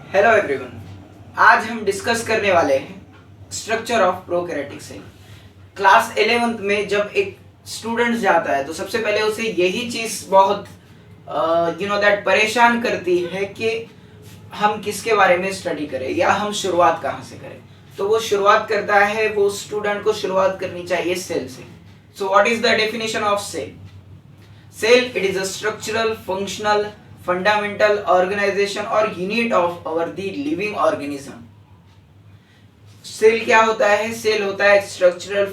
Hello everyone, आज हम discuss करने वाले हैं structure of prokaryotic cell. Class 11th में जब एक स्टूडेंट जाता है तो सबसे पहले उसे यही चीज बहुत दैट परेशान करती है कि हम किसके बारे में स्टडी करें या हम शुरुआत कहाँ से करें। तो वो शुरुआत करता है, वो स्टूडेंट को शुरुआत करनी चाहिए सेल से। So what is the definition of cell? Cell, it is a structural, functional, fundamental organization or unit of our the living organism. Cell क्या होता है? सेल होता है स्ट्रक्चरल,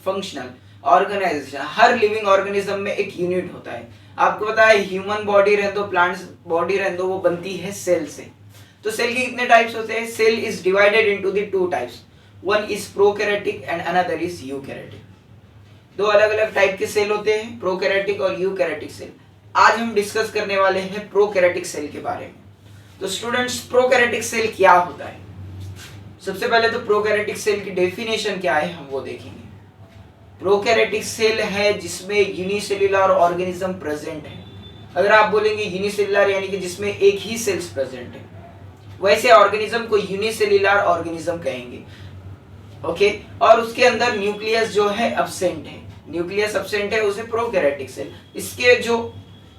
फंक्शनल ऑर्गेनाइजेशन। हर लिविंग ऑर्गेनिज्म में एक यूनिट होता है। आपको पता है ह्यूमन बॉडी रहने दो, प्लांट्स बॉडी रहने दो, वो बनती है सेल से। तो सेल के कितने टाइप्स होते हैं? Cell is divided into the two types, one is prokaryotic and another is eukaryotic. दो अलग अलग टाइप के सेल होते हैं, प्रोकैरियोटिक और यूकैरियोटिक सेल। आज हम डिस्कस करने वाले हैं प्रोकैरियोटिक सेल के बारे में। तो स्टूडेंट्स, प्रोकैरियोटिक सेल क्या होता है? सबसे पहले तो प्रोकैरियोटिक सेल की डेफिनेशन क्या है हम वो देखेंगे। प्रोकैरियोटिक सेल है जिसमें यूनिसेल्युलर ऑर्गेनिज्म प्रेजेंट है। अगर आप बोलेंगे यूनिसेल्युलर यानी कि जिसमें एक ही सेल्स प्रेजेंट है, वैसे ऑर्गेनिज्म को यूनिसेल्युलर ऑर्गेनिज्म कहेंगे। ओके और उसके अंदर न्यूक्लियस जो है अब्सेंट है, न्यूक्लियस अब्सेंट है, उसे प्रोकैरियोटिक सेल। इसके जो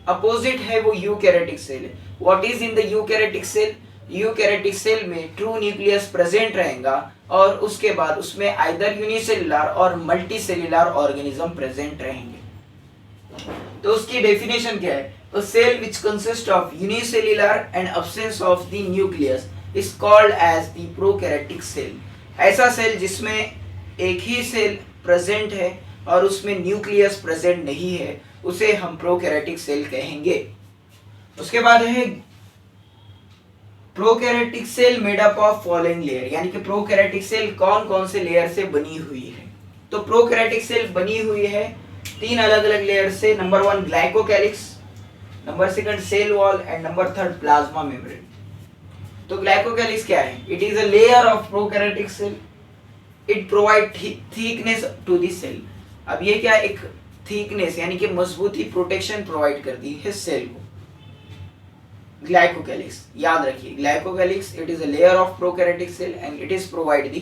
अपोजिट है वो यूकैरियोटिक सेल है। What is in the eukaryotic cell? Eukaryotic cell में ट्रू न्यूक्लियस प्रेजेंट रहेगा और उसके बाद उसमें आइदर यूनिसेल्युलर और मल्टीसेल्युलर ऑर्गेनिज्म प्रेजेंट रहेंगे। तो उसकी डेफिनेशन क्या है? A cell which consist of unicellular and absence of the nucleus is called as the prokaryotic cell. ऐसा सेल जिसमें एक ही सेल प्रेजेंट है और उसमें न्यूक्लियस प्रेजेंट नहीं है, उसे हम प्रोकैरियोटिक सेल कहेंगे। उसके बाद है prokaryotic cell made up of following layer, यानी कि प्रोकैरियोटिक सेल कौन कौन से लेयर से बनी हुई है। तो प्रोकैरियोटिक सेल बनी हुई है तीन अलग अलग लेयर से। Number 1 glycocalyx, number 2 cell wall and number 3 plasma membrane. तो ग्लाइकोकैलिक्स क्या है? It is a layer of prokaryotic cell. It provide thickness to the cell. अब ये क्या, एक थिकनेस यानी कि मजबूती, प्रोटेक्शन प्रोवाइड करती है सेल को। ग्लाइकोकैलिक्स याद रखिए, glycocalyx it is a layer of prokaryotic cell and it is provide the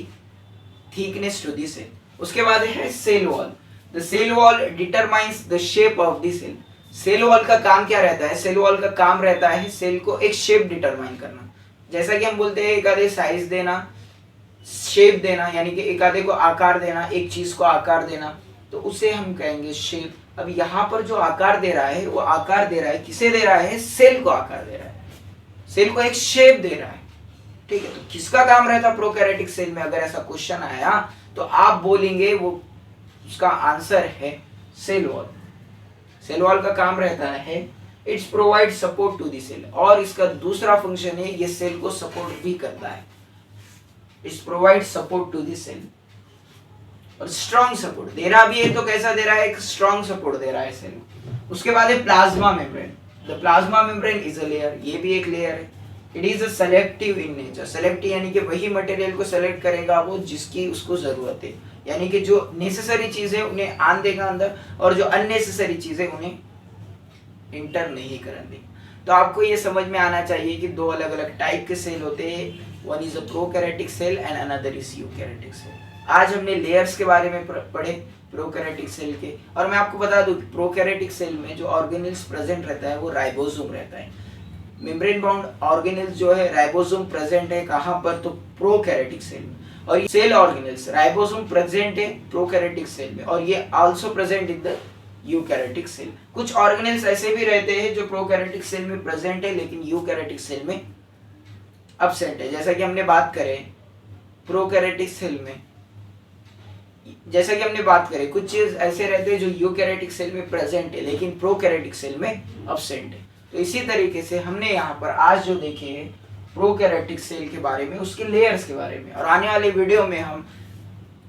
thickness to the cell. उसके बाद है cell wall. The cell wall determines the shape of the cell. Cell wall का काम क्या रहता है? सेल वॉल का काम रहता है सेल को एक शेप डिटरमाइन करना। जैसा कि हम बोलते हैं एक आधे साइज देना, शेप देना, यानी कि एक आधे को आकार देना, एक चीज को आकार देना, तो उसे हम कहेंगे शेप। अब यहाँ पर जो आकार दे रहा है वो आकार दे रहा है, किसे दे रहा है? सेल को आकार दे रहा है, सेल को एक शेप दे रहा है। ठीक है, तो किसका काम रहता प्रोकैरियोटिक सेल में? अगर ऐसा क्वेश्चन आया तो आप बोलेंगे वो उसका आंसर है सेल वॉल। सेल वॉल का काम रहता है it's provide support to the cell, और इसका दूसरा फंक्शन है ये सेल को सपोर्ट भी करता है। It's provide support to the cell और स्ट्रॉन्ग सपोर्ट दे रहा भी है। तो कैसा दे रहा है? एक स्ट्रॉन्ग सपोर्ट दे रहा है सेल। उसके बाद है plasma membrane. The plasma membrane is a layer, ये भी एक लेयर है। It is a selective in nature. Selective यानी कि वही मटेरियल को सेलेक्ट करेगा वो जिसकी उसको जरूरत है, यानी कि जो नेसेसरी चीजें उन्हें आन देगा अंदर और जो अननेसेसरी चीजें उन्हें इंटर नहीं करने देगा। तो आपको ये समझ में आना चाहिए कि दो अलग अलग टाइप के सेल होते हैं, one is a prokaryotic cell and another is eukaryotic cell. आज हमने लेयर्स के बारे में पढ़े प्रोकैरियोटिक सेल के, और मैं आपको बता दूं कि प्रोकैरियोटिक सेल में जो ऑर्गेनेल्स प्रेजेंट रहता है वो राइबोसोम रहता है। मेम्ब्रेन बाउंड ऑर्गेनेल्स जो है राइबोसोम प्रेजेंट है कहाँ पर? तो प्रोकैरियोटिक सेल में। और सेल ऑर्गेनेल्स राइबोसोम प्रेजेंट है प्रोकैरियोटिक सेल में, और ये also present in the eukaryotic cell. कुछ ऑर्गेनेल्स ऐसे भी रहते हैं जो प्रोकैरियोटिक सेल में प्रेजेंट है लेकिन यूकैरियोटिक सेल में अब्सेंट है। जैसा कि हमने बात करें प्रोकैरियोटिक सेल में, जैसा कि हमने बात करें कुछ चीज ऐसे रहते हैं जो यूकैरियोटिक सेल में प्रेजेंट है लेकिन प्रोकैरियोटिक सेल में अब्सेंट है। तो इसी तरीके से हमने यहाँ पर आज जो देखे हैं प्रोकैरियोटिक सेल के बारे में, उसके लेयर्स के बारे में, और आने वाले वीडियो में हम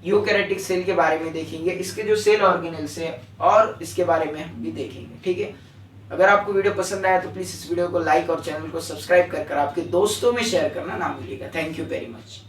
यूकैरियोटिक सेल के बारे में देखेंगे, इसके जो सेल ऑर्गेनेल्स है और इसके बारे में हम भी देखेंगे। ठीक है, अगर आपको वीडियो पसंद आया तो प्लीज इस वीडियो को लाइक और चैनल को सब्सक्राइब कर आपके दोस्तों में शेयर करना ना भूलिएगा। Thank you very much.